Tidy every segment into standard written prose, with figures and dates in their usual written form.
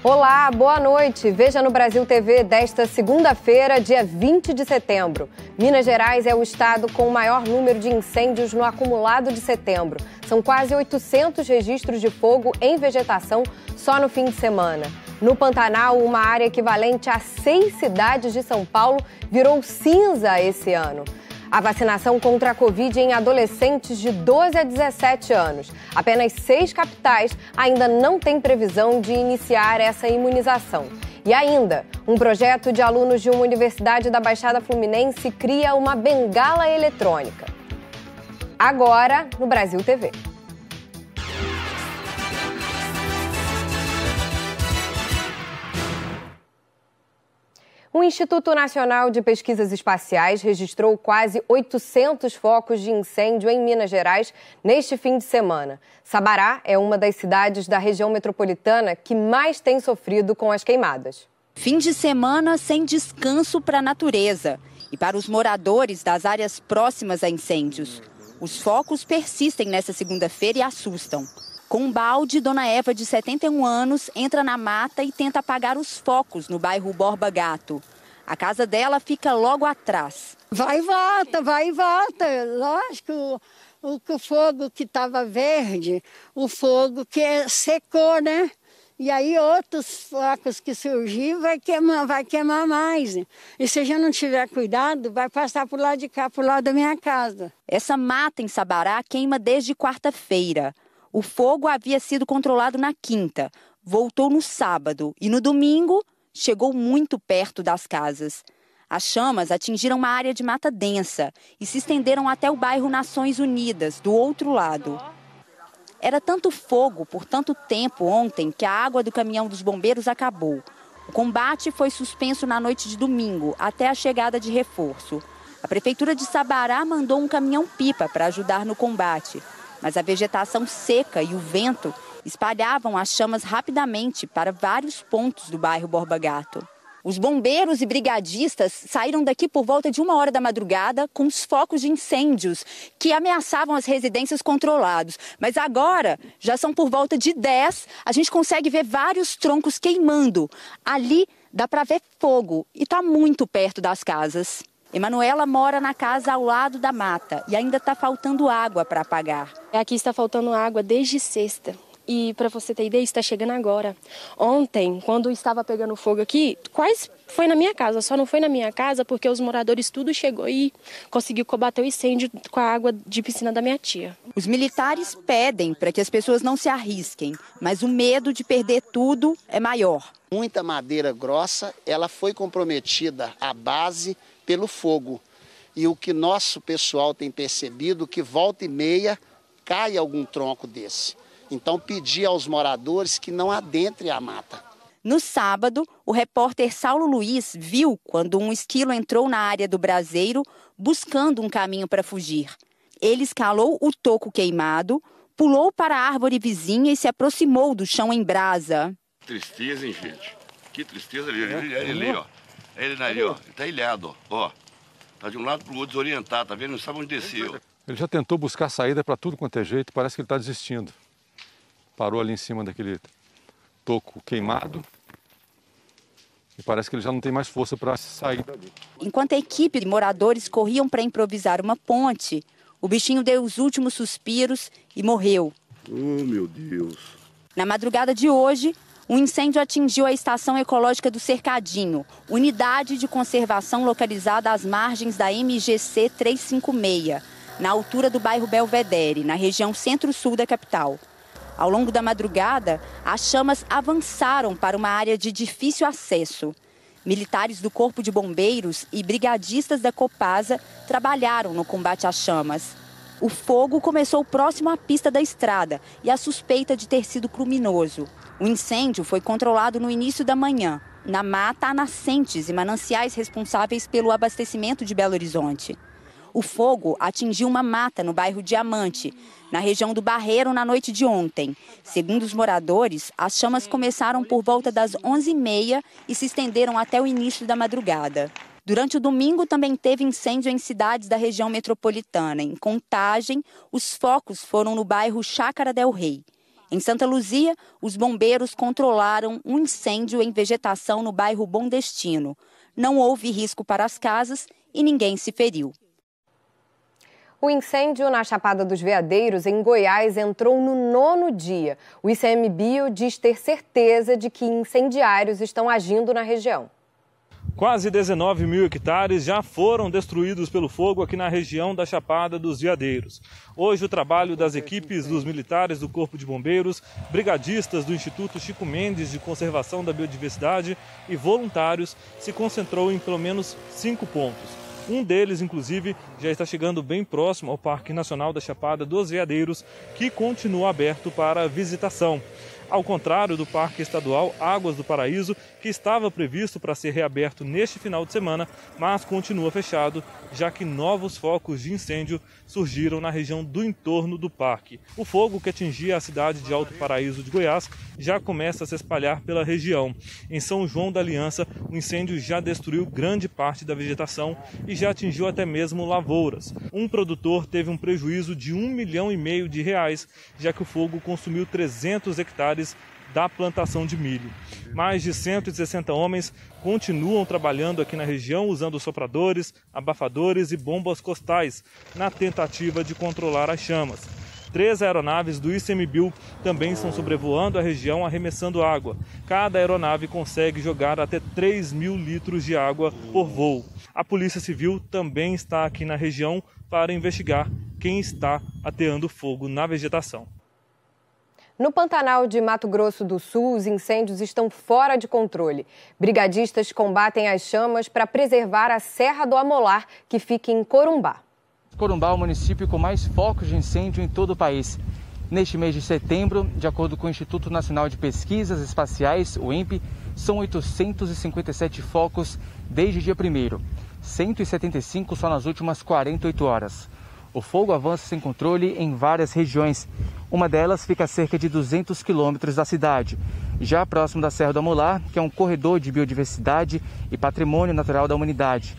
Olá, boa noite. Veja no Brasil TV desta segunda-feira, dia 20 de setembro. Minas Gerais é o estado com o maior número de incêndios no acumulado de setembro. São quase 800 registros de fogo em vegetação só no fim de semana. No Pantanal, uma área equivalente a 6 cidades de São Paulo virou cinza esse ano. A vacinação contra a Covid em adolescentes de 12 a 17 anos. Apenas 6 capitais ainda não têm previsão de iniciar essa imunização. E ainda, um projeto de alunos de uma universidade da Baixada Fluminense cria uma bengala eletrônica. Agora, no Brasil TV. O Instituto Nacional de Pesquisas Espaciais registrou quase 800 focos de incêndio em Minas Gerais neste fim de semana. Sabará é uma das cidades da região metropolitana que mais tem sofrido com as queimadas. Fim de semana sem descanso para a natureza e para os moradores das áreas próximas a incêndios. Os focos persistem nesta segunda-feira e assustam. Com um balde, Dona Eva, de 71 anos, entra na mata e tenta apagar os focos no bairro Borba Gato. A casa dela fica logo atrás. Vai e volta. Lógico, o fogo que estava verde, o fogo que secou, né? E aí outros focos que surgir vai queimar mais. E se a gente não tiver cuidado, vai passar por lado de cá, por lado da minha casa. Essa mata em Sabará queima desde quarta-feira. O fogo havia sido controlado na quinta, voltou no sábado e no domingo chegou muito perto das casas. As chamas atingiram uma área de mata densa e se estenderam até o bairro Nações Unidas, do outro lado. Era tanto fogo por tanto tempo ontem que a água do caminhão dos bombeiros acabou. O combate foi suspenso na noite de domingo, até a chegada de reforço. A Prefeitura de Sabará mandou um caminhão-pipa para ajudar no combate. Mas a vegetação seca e o vento espalhavam as chamas rapidamente para vários pontos do bairro Borba Gato. Os bombeiros e brigadistas saíram daqui por volta de 1h da madrugada com os focos de incêndios que ameaçavam as residências controlados. Mas agora, já são por volta de 10, a gente consegue ver vários troncos queimando. Ali dá para ver fogo e está muito perto das casas. Emanuela mora na casa ao lado da mata e ainda está faltando água para apagar. Aqui está faltando água desde sexta. E para você ter ideia, está chegando agora. Ontem, quando estava pegando fogo aqui, quase foi na minha casa. Só não foi na minha casa porque os moradores tudo chegou e conseguiu combater o incêndio com a água de piscina da minha tia. Os militares pedem para que as pessoas não se arrisquem, mas o medo de perder tudo é maior. Muita madeira grossa, ela foi comprometida à base pelo fogo. E o que nosso pessoal tem percebido, que volta e meia cai algum tronco desse. Então, pedir aos moradores que não adentrem a mata. No sábado, o repórter Saulo Luiz viu quando um esquilo entrou na área do braseiro buscando um caminho para fugir. Ele escalou o toco queimado, pulou para a árvore vizinha e se aproximou do chão em brasa. Tristeza, hein, gente? Que tristeza. Ele ali, ó. Ele ali, ó. Ele tá ilhado, ó. Tá de um lado pro outro desorientado, tá vendo? Não sabe onde desceu. Ele já tentou buscar saída para tudo quanto é jeito, parece que ele está desistindo. Parou ali em cima daquele toco queimado e parece que ele já não tem mais força para sair dali. Enquanto a equipe de moradores corriam para improvisar uma ponte, o bichinho deu os últimos suspiros e morreu. Oh, meu Deus. Na madrugada de hoje, um incêndio atingiu a Estação Ecológica do Cercadinho, unidade de conservação localizada às margens da MGC 356, na altura do bairro Belvedere, na região centro-sul da capital. Ao longo da madrugada, as chamas avançaram para uma área de difícil acesso. Militares do Corpo de Bombeiros e brigadistas da Copasa trabalharam no combate às chamas. O fogo começou próximo à pista da estrada e a suspeita de ter sido criminoso. O incêndio foi controlado no início da manhã, na mata há nascentes e mananciais responsáveis pelo abastecimento de Belo Horizonte. O fogo atingiu uma mata no bairro Diamante, na região do Barreiro, na noite de ontem. Segundo os moradores, as chamas começaram por volta das 11h30 e se estenderam até o início da madrugada. Durante o domingo também teve incêndio em cidades da região metropolitana. Em Contagem, os focos foram no bairro Chácara del Rei. Em Santa Luzia, os bombeiros controlaram um incêndio em vegetação no bairro Bom Destino. Não houve risco para as casas e ninguém se feriu. O incêndio na Chapada dos Veadeiros, em Goiás, entrou no 9º dia. O ICMBio diz ter certeza de que incendiários estão agindo na região. Quase 19 mil hectares já foram destruídos pelo fogo aqui na região da Chapada dos Veadeiros. Hoje, o trabalho das equipes dos militares do Corpo de Bombeiros, brigadistas do Instituto Chico Mendes de Conservação da Biodiversidade e voluntários se concentrou em pelo menos 5 pontos. Um deles, inclusive, já está chegando bem próximo ao Parque Nacional da Chapada dos Veadeiros, que continua aberto para visitação. Ao contrário do Parque Estadual Águas do Paraíso, que estava previsto para ser reaberto neste final de semana, mas continua fechado, já que novos focos de incêndio surgiram na região do entorno do parque. O fogo que atingia a cidade de Alto Paraíso de Goiás já começa a se espalhar pela região. Em São João da Aliança, o incêndio já destruiu grande parte da vegetação e já atingiu até mesmo lavouras. Um produtor teve um prejuízo de R$1,5 milhão, já que o fogo consumiu 300 hectares da plantação de milho. Mais de 160 homens continuam trabalhando aqui na região usando sopradores, abafadores e bombas costais na tentativa de controlar as chamas. 3 aeronaves do ICMBio também estão sobrevoando a região arremessando água. Cada aeronave consegue jogar até 3.000 litros de água por voo. A Polícia Civil também está aqui na região para investigar quem está ateando fogo na vegetação. No Pantanal de Mato Grosso do Sul, os incêndios estão fora de controle. Brigadistas combatem as chamas para preservar a Serra do Amolar, que fica em Corumbá. Corumbá é o município com mais focos de incêndio em todo o país. Neste mês de setembro, de acordo com o Instituto Nacional de Pesquisas Espaciais, o INPE, são 857 focos desde o dia 1º, 175 só nas últimas 48 horas. O fogo avança sem controle em várias regiões. Uma delas fica a cerca de 200 quilômetros da cidade, já próximo da Serra do Amolar, que é um corredor de biodiversidade e patrimônio natural da humanidade.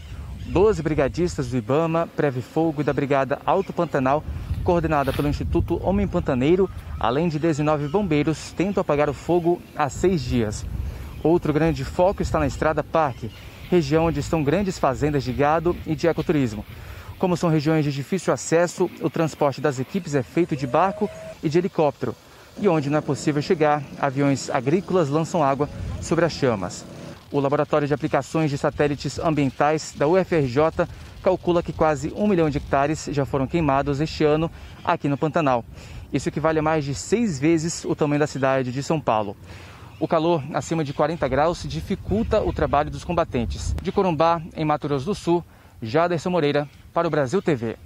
12 brigadistas do IBAMA, Preve Fogo e da Brigada Alto Pantanal, coordenada pelo Instituto Homem Pantaneiro, além de 19 bombeiros, tentam apagar o fogo há 6 dias. Outro grande foco está na Estrada Parque, região onde estão grandes fazendas de gado e de ecoturismo. Como são regiões de difícil acesso, o transporte das equipes é feito de barco e de helicóptero. E onde não é possível chegar, aviões agrícolas lançam água sobre as chamas. O Laboratório de Aplicações de Satélites Ambientais da UFRJ calcula que quase 1 milhão de hectares já foram queimados este ano aqui no Pantanal. Isso equivale a mais de 6 vezes o tamanho da cidade de São Paulo. O calor acima de 40 graus dificulta o trabalho dos combatentes. De Corumbá, em Mato Grosso do Sul, Jaderson Moreira, para o Brasil TV.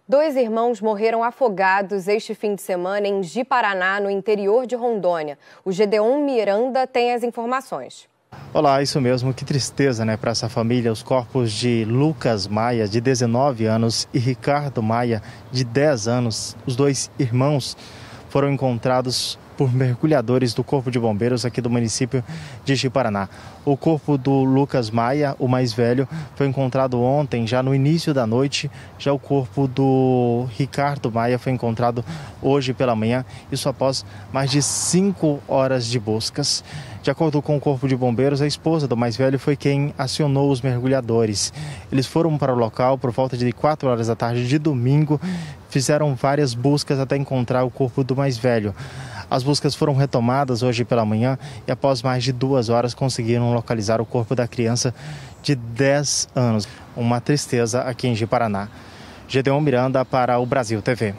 2 irmãos morreram afogados este fim de semana em Ji-Paraná, no interior de Rondônia. O Gedeon Miranda tem as informações. Olá, isso mesmo, que tristeza, né, para essa família. Os corpos de Lucas Maia, de 19 anos, e Ricardo Maia, de 10 anos, os 2 irmãos, foram encontrados por mergulhadores do Corpo de Bombeiros aqui do município de Ji-Paraná. O corpo do Lucas Maia, o mais velho, foi encontrado ontem, já no início da noite. Já o corpo do Ricardo Maia foi encontrado hoje pela manhã, isso após mais de 5 horas de buscas. De acordo com o Corpo de Bombeiros, a esposa do mais velho foi quem acionou os mergulhadores. Eles foram para o local por volta de 4 horas da tarde de domingo, fizeram várias buscas até encontrar o corpo do mais velho. As buscas foram retomadas hoje pela manhã e após mais de 2 horas conseguiram localizar o corpo da criança de 10 anos. Uma tristeza aqui em Ji-Paraná. Gedeon Miranda para o Brasil TV.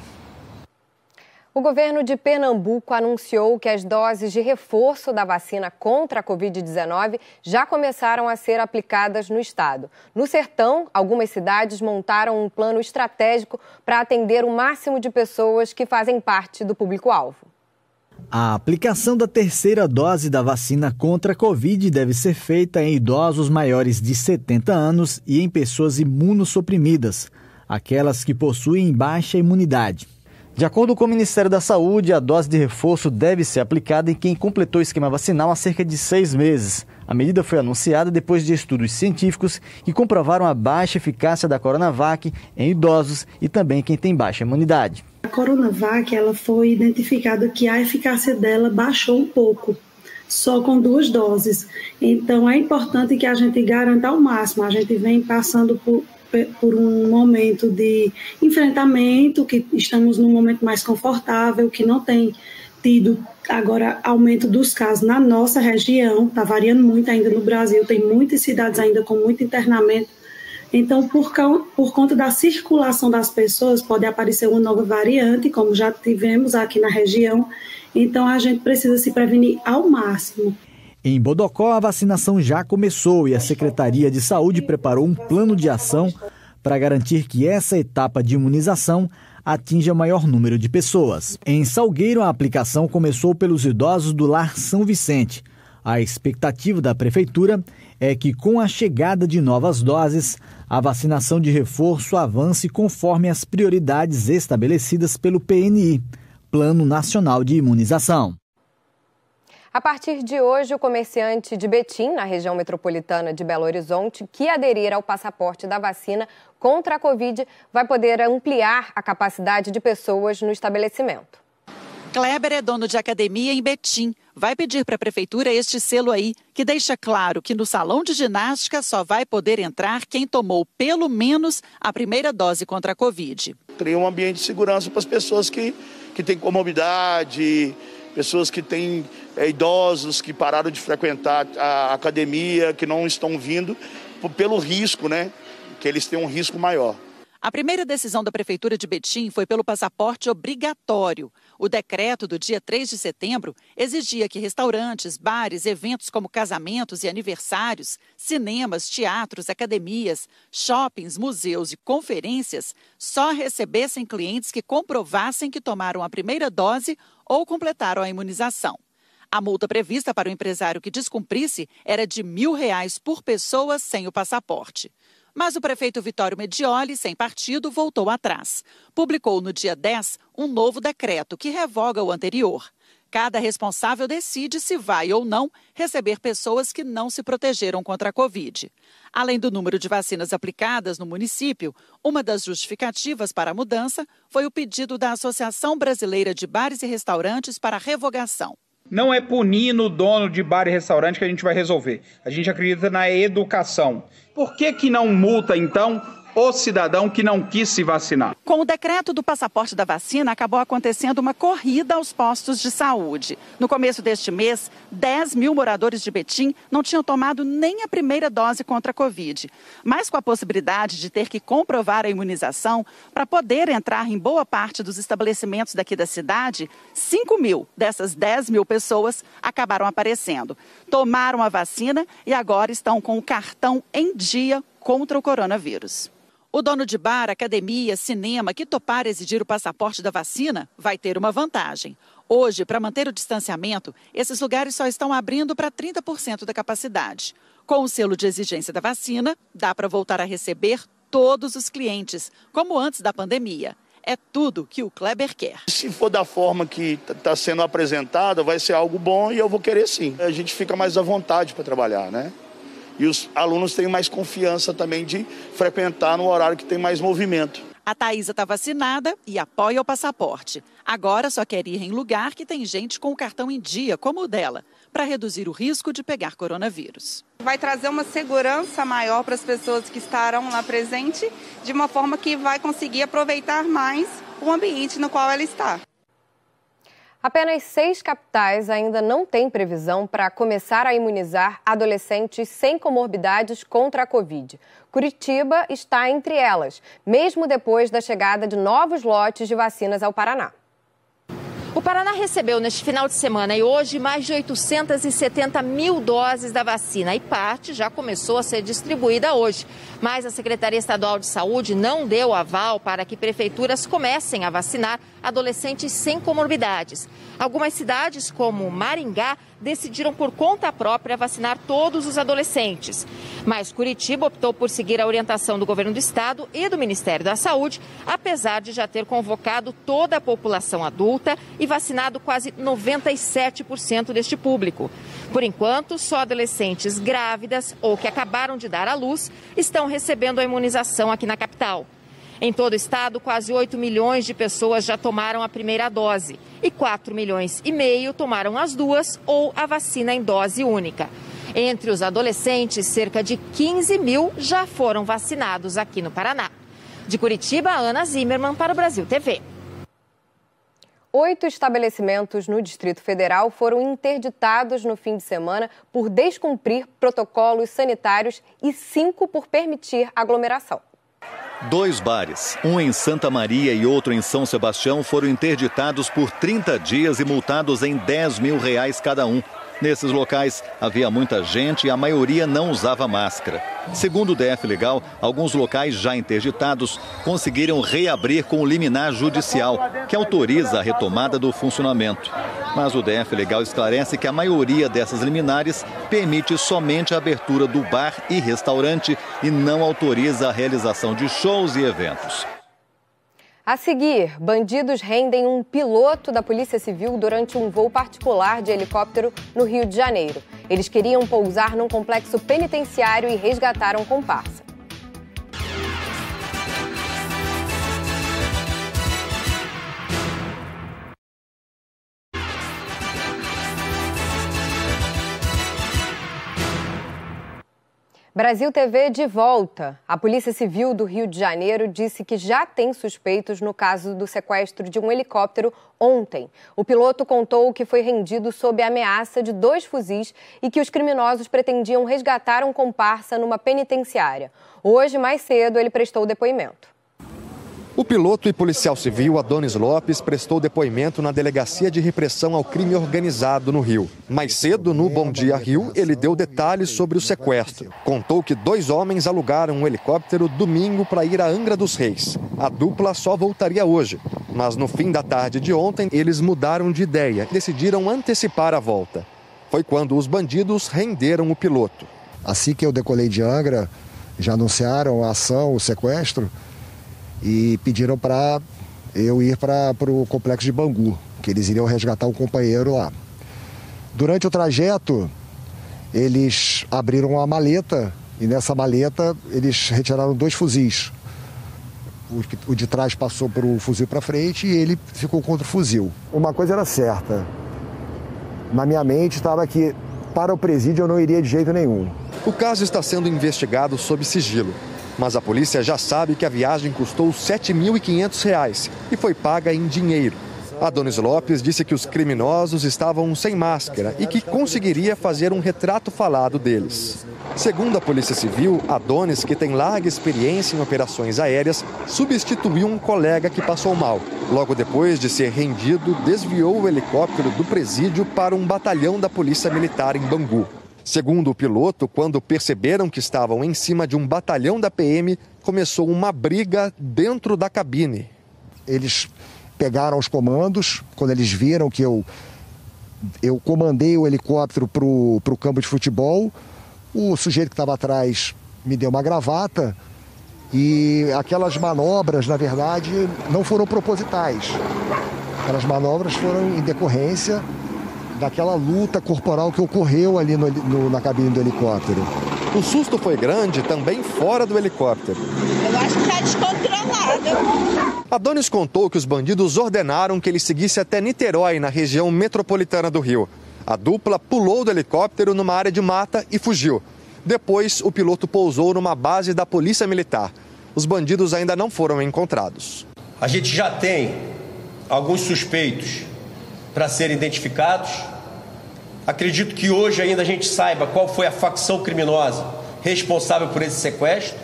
O governo de Pernambuco anunciou que as doses de reforço da vacina contra a Covid-19 já começaram a ser aplicadas no estado. No Sertão, algumas cidades montaram um plano estratégico para atender o máximo de pessoas que fazem parte do público-alvo. A aplicação da 3ª dose da vacina contra a Covid deve ser feita em idosos maiores de 70 anos e em pessoas imunossuprimidas, aquelas que possuem baixa imunidade. De acordo com o Ministério da Saúde, a dose de reforço deve ser aplicada em quem completou o esquema vacinal há cerca de 6 meses. A medida foi anunciada depois de estudos científicos que comprovaram a baixa eficácia da Coronavac em idosos e também quem tem baixa imunidade. A Coronavac, ela foi identificada que a eficácia dela baixou um pouco, só com 2 doses. Então é importante que a gente garanta ao máximo. A gente vem passando por um momento de enfrentamento, que estamos num momento mais confortável, que não tem tido agora aumento dos casos na nossa região, está variando muito ainda no Brasil, tem muitas cidades ainda com muito internamento. Então, por conta da circulação das pessoas, pode aparecer uma nova variante, como já tivemos aqui na região. Então, a gente precisa se prevenir ao máximo. Em Bodocó, a vacinação já começou e a Secretaria de Saúde preparou um plano de ação para garantir que essa etapa de imunização atinja o maior número de pessoas. Em Salgueiro, a aplicação começou pelos idosos do Lar São Vicente. A expectativa da Prefeitura é que, com a chegada de novas doses, a vacinação de reforço avance conforme as prioridades estabelecidas pelo PNI, Plano Nacional de Imunização. A partir de hoje, o comerciante de Betim, na região metropolitana de Belo Horizonte, que aderir ao passaporte da vacina contra a Covid, vai poder ampliar a capacidade de pessoas no estabelecimento. Kleber é dono de academia em Betim. Vai pedir para a prefeitura este selo aí, que deixa claro que no salão de ginástica só vai poder entrar quem tomou pelo menos a primeira dose contra a Covid. Cria um ambiente de segurança para as pessoas que têm comorbidade, pessoas que têm idosos que pararam de frequentar a academia, que não estão vindo pelo risco, né? Que eles têm um risco maior. A primeira decisão da Prefeitura de Betim foi pelo passaporte obrigatório. O decreto do dia 3 de setembro exigia que restaurantes, bares, eventos como casamentos e aniversários, cinemas, teatros, academias, shoppings, museus e conferências só recebessem clientes que comprovassem que tomaram a primeira dose ou completaram a imunização. A multa prevista para o empresário que descumprisse era de R$1.000 por pessoa sem o passaporte. Mas o prefeito Vitório Medioli, sem partido, voltou atrás. Publicou no dia 10 um novo decreto que revoga o anterior. Cada responsável decide se vai ou não receber pessoas que não se protegeram contra a Covid. Além do número de vacinas aplicadas no município, uma das justificativas para a mudança foi o pedido da Associação Brasileira de Bares e Restaurantes para a revogação. Não é punindo o dono de bar e restaurante que a gente vai resolver. A gente acredita na educação. Por que não multa, então, o cidadão que não quis se vacinar? Com o decreto do passaporte da vacina, acabou acontecendo uma corrida aos postos de saúde. No começo deste mês, 10 mil moradores de Betim não tinham tomado nem a primeira dose contra a Covid. Mas com a possibilidade de ter que comprovar a imunização para poder entrar em boa parte dos estabelecimentos daqui da cidade, 5 mil dessas 10 mil pessoas acabaram aparecendo. Tomaram a vacina e agora estão com o cartão em dia contra o coronavírus. O dono de bar, academia, cinema que topar exigir o passaporte da vacina vai ter uma vantagem. Hoje, para manter o distanciamento, esses lugares só estão abrindo para 30% da capacidade. Com o selo de exigência da vacina, dá para voltar a receber todos os clientes, como antes da pandemia. É tudo que o Kleber quer. Se for da forma que está sendo apresentada, vai ser algo bom e eu vou querer sim. A gente fica mais à vontade para trabalhar, né? E os alunos têm mais confiança também de frequentar no horário que tem mais movimento. A Thaísa está vacinada e apoia o passaporte. Agora só quer ir em lugar que tem gente com o cartão em dia, como o dela, para reduzir o risco de pegar coronavírus. Vai trazer uma segurança maior para as pessoas que estarão lá presentes, de uma forma que vai conseguir aproveitar mais o ambiente no qual ela está. Apenas 6 capitais ainda não têm previsão para começar a imunizar adolescentes sem comorbidades contra a Covid. Curitiba está entre elas, mesmo depois da chegada de novos lotes de vacinas ao Paraná. O Paraná recebeu neste final de semana e hoje mais de 870 mil doses da vacina e parte já começou a ser distribuída hoje. Mas a Secretaria Estadual de Saúde não deu aval para que prefeituras comecem a vacinar adolescentes sem comorbidades. Algumas cidades, como Maringá, decidiram por conta própria vacinar todos os adolescentes. Mas Curitiba optou por seguir a orientação do governo do estado e do Ministério da Saúde, apesar de já ter convocado toda a população adulta e vacinado quase 97% deste público. Por enquanto, só adolescentes grávidas ou que acabaram de dar à luz estão recebendo a imunização aqui na capital. Em todo o estado, quase 8 milhões de pessoas já tomaram a primeira dose e 4,5 milhões tomaram as duas ou a vacina em dose única. Entre os adolescentes, cerca de 15 mil já foram vacinados aqui no Paraná. De Curitiba, Ana Zimmermann para o Brasil TV. 8 estabelecimentos no Distrito Federal foram interditados no fim de semana por descumprir protocolos sanitários e 5 por permitir aglomeração. 2 bares, um em Santa Maria e outro em São Sebastião, foram interditados por 30 dias e multados em R$10 mil cada um. Nesses locais havia muita gente e a maioria não usava máscara. Segundo o DF Legal, alguns locais já interditados conseguiram reabrir com o liminar judicial, que autoriza a retomada do funcionamento. Mas o DF Legal esclarece que a maioria dessas liminares permite somente a abertura do bar e restaurante e não autoriza a realização de shows e eventos. A seguir, bandidos rendem um piloto da Polícia Civil durante um voo particular de helicóptero no Rio de Janeiro. Eles queriam pousar num complexo penitenciário e resgataram comparsa. Brasil TV de volta. A Polícia Civil do Rio de Janeiro disse que já tem suspeitos no caso do sequestro de um helicóptero ontem. O piloto contou que foi rendido sob a ameaça de 2 fuzis e que os criminosos pretendiam resgatar um comparsa numa penitenciária. Hoje, mais cedo, ele prestou depoimento. O piloto e policial civil Adonis Lopes prestou depoimento na Delegacia de Repressão ao Crime Organizado no Rio. Mais cedo, no Bom Dia Rio, ele deu detalhes sobre o sequestro. Contou que 2 homens alugaram um helicóptero domingo para ir a Angra dos Reis. A dupla só voltaria hoje, mas no fim da tarde de ontem, eles mudaram de ideia e decidiram antecipar a volta. Foi quando os bandidos renderam o piloto. Assim que eu decolei de Angra, já anunciaram a ação, o sequestro, e pediram para eu ir para o complexo de Bangu, que eles iriam resgatar um companheiro lá. Durante o trajeto, eles abriram uma maleta e nessa maleta eles retiraram 2 fuzis. O de trás passou para o fuzil para frente e ele ficou contra o fuzil. Uma coisa era certa, na minha mente estava que para o presídio eu não iria de jeito nenhum. O caso está sendo investigado sob sigilo. Mas a polícia já sabe que a viagem custou R$ 7.500 e foi paga em dinheiro. Adonis Lopes disse que os criminosos estavam sem máscara e que conseguiria fazer um retrato falado deles. Segundo a Polícia Civil, Adonis, que tem larga experiência em operações aéreas, substituiu um colega que passou mal. Logo depois de ser rendido, desviou o helicóptero do presídio para um batalhão da Polícia Militar em Bangu. Segundo o piloto, quando perceberam que estavam em cima de um batalhão da PM, começou uma briga dentro da cabine. Eles pegaram os comandos, quando eles viram que eu comandei o helicóptero para o campo de futebol, o sujeito que estava atrás me deu uma gravata e aquelas manobras, na verdade, não foram propositais. Aquelas manobras foram em decorrência daquela luta corporal que ocorreu ali na cabine do helicóptero. O susto foi grande também fora do helicóptero. Eu acho que está descontrolado. Adonis contou que os bandidos ordenaram que ele seguisse até Niterói, na região metropolitana do Rio. A dupla pulou do helicóptero numa área de mata e fugiu. Depois, o piloto pousou numa base da Polícia Militar. Os bandidos ainda não foram encontrados. A gente já tem alguns suspeitos para serem identificados. Acredito que hoje ainda a gente saiba qual foi a facção criminosa responsável por esse sequestro.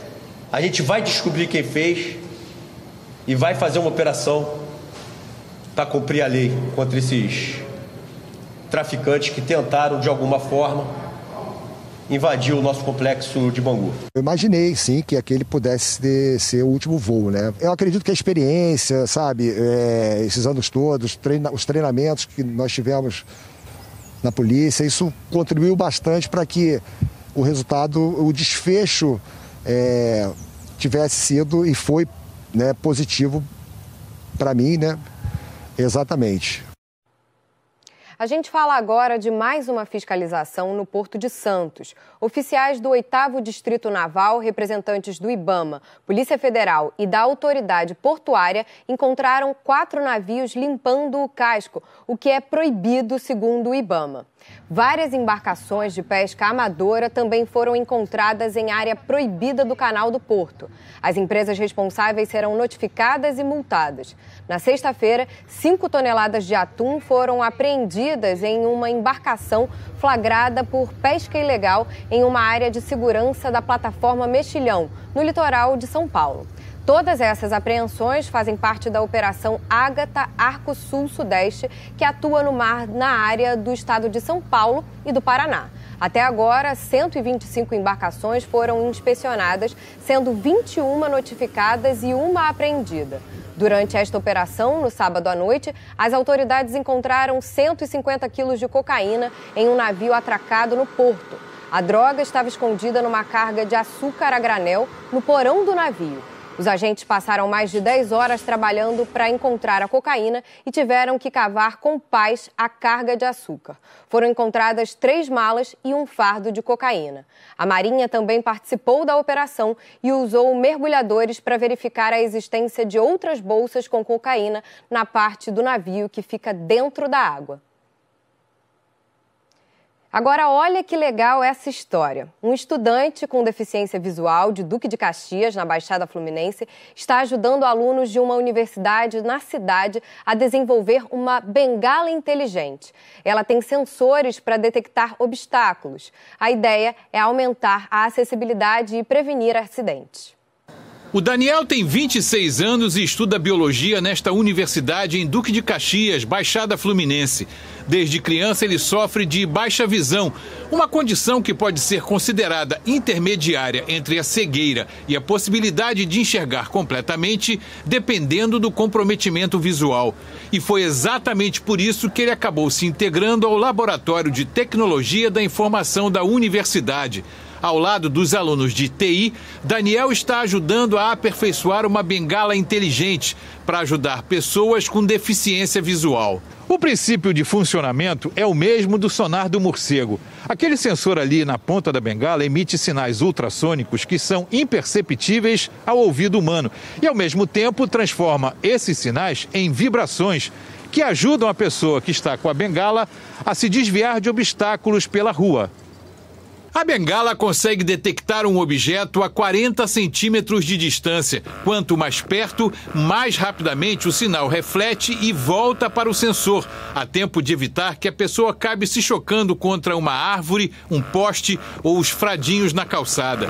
A gente vai descobrir quem fez e vai fazer uma operação para cumprir a lei contra esses traficantes que tentaram, de alguma forma, invadir o nosso complexo de Bangu. Eu imaginei, sim, que aquele pudesse ser o último voo, né? Eu acredito que a experiência, sabe, esses anos todos, os treinamentos que nós tivemos na polícia. Isso contribuiu bastante para que o resultado, o desfecho tivesse sido e foi, né, positivo para mim, né? Exatamente. A gente fala agora de mais uma fiscalização no Porto de Santos. Oficiais do 8º Distrito Naval, representantes do IBAMA, Polícia Federal e da Autoridade Portuária encontraram 4 navios limpando o casco, o que é proibido segundo o IBAMA. Várias embarcações de pesca amadora também foram encontradas em área proibida do Canal do Porto. As empresas responsáveis serão notificadas e multadas. Na sexta-feira, 5 toneladas de atum foram apreendidas em uma embarcação flagrada por pesca ilegal em uma área de segurança da plataforma Mexilhão, no litoral de São Paulo. Todas essas apreensões fazem parte da Operação Ágata Arco Sul-Sudeste, que atua no mar na área do estado de São Paulo e do Paraná. Até agora, 125 embarcações foram inspecionadas, sendo 21 notificadas e 1 apreendida. Durante esta operação, no sábado à noite, as autoridades encontraram 150 quilos de cocaína em um navio atracado no porto. A droga estava escondida numa carga de açúcar a granel no porão do navio. Os agentes passaram mais de 10 horas trabalhando para encontrar a cocaína e tiveram que cavar com pás a carga de açúcar. Foram encontradas 3 malas e um fardo de cocaína. A Marinha também participou da operação e usou mergulhadores para verificar a existência de outras bolsas com cocaína na parte do navio que fica dentro da água. Agora, olha que legal essa história. Um estudante com deficiência visual de Duque de Caxias, na Baixada Fluminense, está ajudando alunos de uma universidade na cidade a desenvolver uma bengala inteligente. Ela tem sensores para detectar obstáculos. A ideia é aumentar a acessibilidade e prevenir acidentes. O Daniel tem 26 anos e estuda biologia nesta universidade em Duque de Caxias, Baixada Fluminense. Desde criança ele sofre de baixa visão, uma condição que pode ser considerada intermediária entre a cegueira e a possibilidade de enxergar completamente, dependendo do comprometimento visual. E foi exatamente por isso que ele acabou se integrando ao Laboratório de Tecnologia da Informação da universidade. Ao lado dos alunos de TI, Daniel está ajudando a aperfeiçoar uma bengala inteligente para ajudar pessoas com deficiência visual. O princípio de funcionamento é o mesmo do sonar do morcego. Aquele sensor ali na ponta da bengala emite sinais ultrassônicos que são imperceptíveis ao ouvido humano e, ao mesmo tempo, transforma esses sinais em vibrações que ajudam a pessoa que está com a bengala a se desviar de obstáculos pela rua. A bengala consegue detectar um objeto a 40 centímetros de distância. Quanto mais perto, mais rapidamente o sinal reflete e volta para o sensor, a tempo de evitar que a pessoa acabe se chocando contra uma árvore, um poste ou os fradinhos na calçada.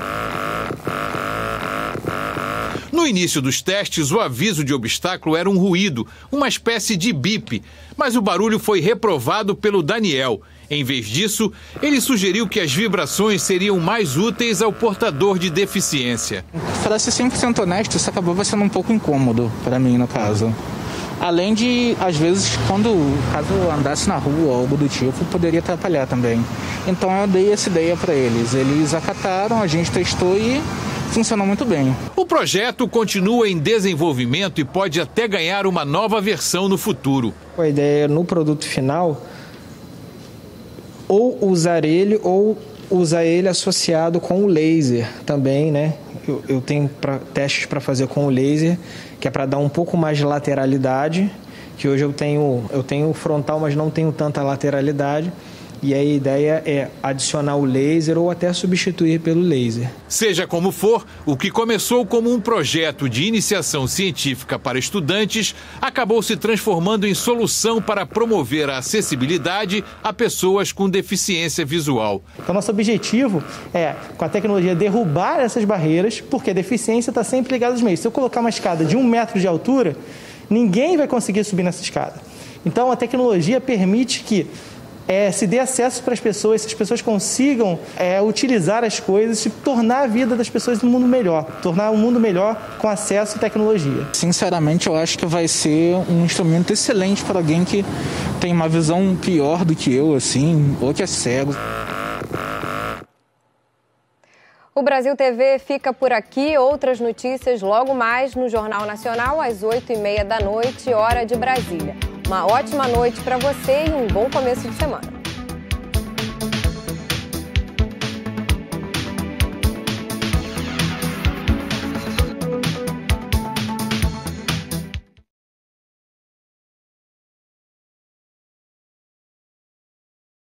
No início dos testes, o aviso de obstáculo era um ruído, uma espécie de bip, mas o barulho foi reprovado pelo Daniel. Em vez disso, ele sugeriu que as vibrações seriam mais úteis ao portador de deficiência. Para ser 100% honesto, isso acabou sendo um pouco incômodo para mim, no caso. Além de, às vezes, caso eu andasse na rua ou algo do tipo, poderia atrapalhar também. Então eu dei essa ideia para eles. Eles acataram, a gente testou e funcionou muito bem. O projeto continua em desenvolvimento e pode até ganhar uma nova versão no futuro. A ideia no produto final, ou usar ele associado com o laser também, né? Eu tenho testes para fazer com o laser, que é para dar um pouco mais de lateralidade, que hoje eu tenho frontal, mas não tenho tanta lateralidade. E a ideia é adicionar o laser ou até substituir pelo laser. Seja como for, o que começou como um projeto de iniciação científica para estudantes acabou se transformando em solução para promover a acessibilidade a pessoas com deficiência visual. Então, nosso objetivo é, com a tecnologia, derrubar essas barreiras, porque a deficiência está sempre ligada aos meios. Se eu colocar uma escada de 1 metro de altura, ninguém vai conseguir subir nessa escada. Então, a tecnologia permite que se dê acesso para as pessoas, se as pessoas consigam utilizar as coisas e tornar a vida das pessoas um mundo melhor, tornar um mundo melhor com acesso à tecnologia. Sinceramente, eu acho que vai ser um instrumento excelente para alguém que tem uma visão pior do que eu, assim, ou que é cego. O Brasil TV fica por aqui. Outras notícias logo mais no Jornal Nacional, às 8h30 da noite, hora de Brasília. Uma ótima noite para você e um bom começo de semana.